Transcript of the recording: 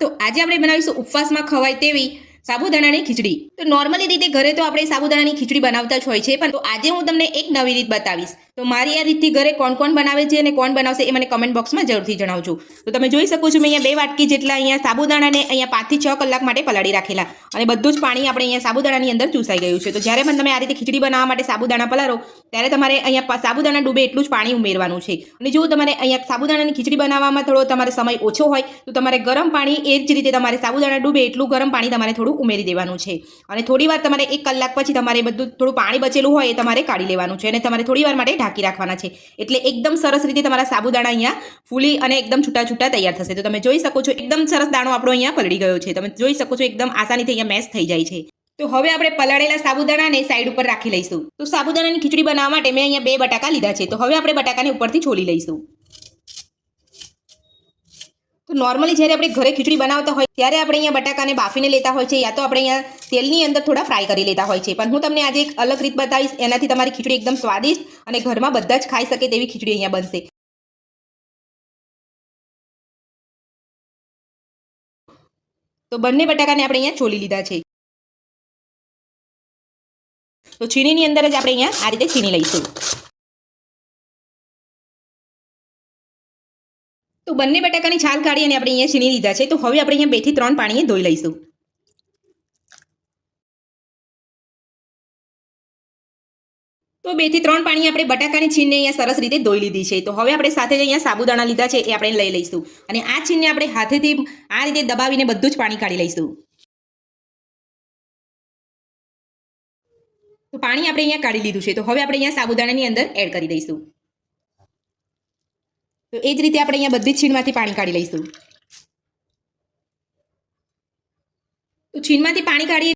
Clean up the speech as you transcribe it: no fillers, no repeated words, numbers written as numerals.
તો આજે આપણે બનાવીશું ઉપવાસમાં ખવાય તેવી સાબુદાણાની ખીચડી. તો નોર્મલી રીતે ઘરે તો આપણે સાબુદાણાની ખીચડી બનાવતા જ હોય છે, પણ તો આજે હું તમને એક નવી રીત બતાવીશ. તો મારી આ રીતથી ઘરે કોણ કોણ બનાવે છે અને કોણ બનાવશે એ મને કમેન્ટ બોક્સમાં જરૂરથી જણાવજો. તો તમે જોઈ શકો છો, મેં અહીંયા 2 વાટકી જેટલા અહીંયા સાબુદાણાને અહીંયા 5 થી 6 કલાક માટે પલાળી રાખેલા, અને બધું જ પાણી આપણે અહીંયા સાબુદાણાની અંદર ચૂસાઈ ગયું છે. તો જ્યારે પણ તમે આ રીતે ખીચડી બનાવવા માટે સાબુદાણા પલાળો ત્યારે તમારે અહીંયા સાબુદાણા ડૂબે એટલું જ પાણી ઉમેરવાનું છે. અને જો તમારે અહીંયા સાબુદાણાની ખીચડી બનાવવામાં થોડો તમારે સમય ઓછો હોય તો તમારે ગરમ પાણી એ જ રીતે તમારે સાબુદાણા ડૂબે એટલું ગરમ પાણી તમારે થોડું ઉમેરી દેવાનું છે. અને થોડી વાર તમારે 1 કલાક પછી તમારે બધું થોડું પાણી બચેલું હોય એ તમારે કાઢી લેવાનું છે, અને તમારે થોડી વાર માટે ઢાંકી રાખવાના છે. એટલે એકદમ સરસ રીતે તમારા સાબુદાણા અહીંયા ફૂલી અને એકદમ છૂટા છૂટા તૈયાર થશે. તો તમે જોઈ શકો છો એકદમ સરસ દાણો આપણો અહીંયા પલળી ગયો છે. તમે જોઈ શકો છો એકદમ આસાનીથી અહીંયા મેશ થઈ જાય છે. તો હવે આપણે પલાળેલા સાબુદાણાને સાઈડ ઉપર રાખી લઈશું. તો સાબુદાણાની ખીચડી બનાવવા માટે મેં અહીંયા 2 બટાકા લીધા છે. તો હવે આપણે બટાકાને ઉપરથી છોલી લઈશું. તો નોર્મલી જ્યારે આપણે ઘરે ખીચડી બનાવતા હોય ત્યારે આપણે અહીંયા બટાકાને બાફીને લેતા હોય છે, યા તો આપણે અહીંયા તેલની અંદર થોડા ફ્રાય કરી લેતા હોય છે. પણ હું તમને આજે એક અલગ રીત બતાવીશ, એનાથી તમારી ખીચડી એકદમ સ્વાદિષ્ટ અને ઘરમાં બધા જ ખાઈ શકે તેવી ખીચડી અહીંયા બનશે. તો બંને બટાકાને આપણે અહીંયા છોલી લીધા છે. તો છીણીની અંદર જ આપણે અહીંયા આ રીતે છીણી લઈશું. તો બંને બટાકાની છાલ કાઢી અને આપણે અહીંયા છીણી લીધા છે. તો હવે આપણે અહીંયા 2 થી 3 પાણીએ ધોઈ લઈશું. તો 2 થી 3 પાણી આપણે બટાકાની છીણને અહીંયા સરસ રીતે ધોઈ લીધી છે. તો હવે આપણે સાથે જ અહીંયા સાબુદાણા લીધા છે એ આપણે લઈ લઈશું, અને આ છીણને આપણે હાથેથી આ રીતે દબાવીને બધું જ પાણી કાઢી લઈશું. તો પાણી આપણે અહીંયા કાઢી લીધું છે. તો હવે આપણે અહીંયા સાબુદાણાની અંદર એડ કરી દઈશું. તો એ જ રીતે આપણે અહીંયા બધી જ છીણમાંથી પાણી કાઢી લઈશું. તો છીણમાંથી પાણી કાઢી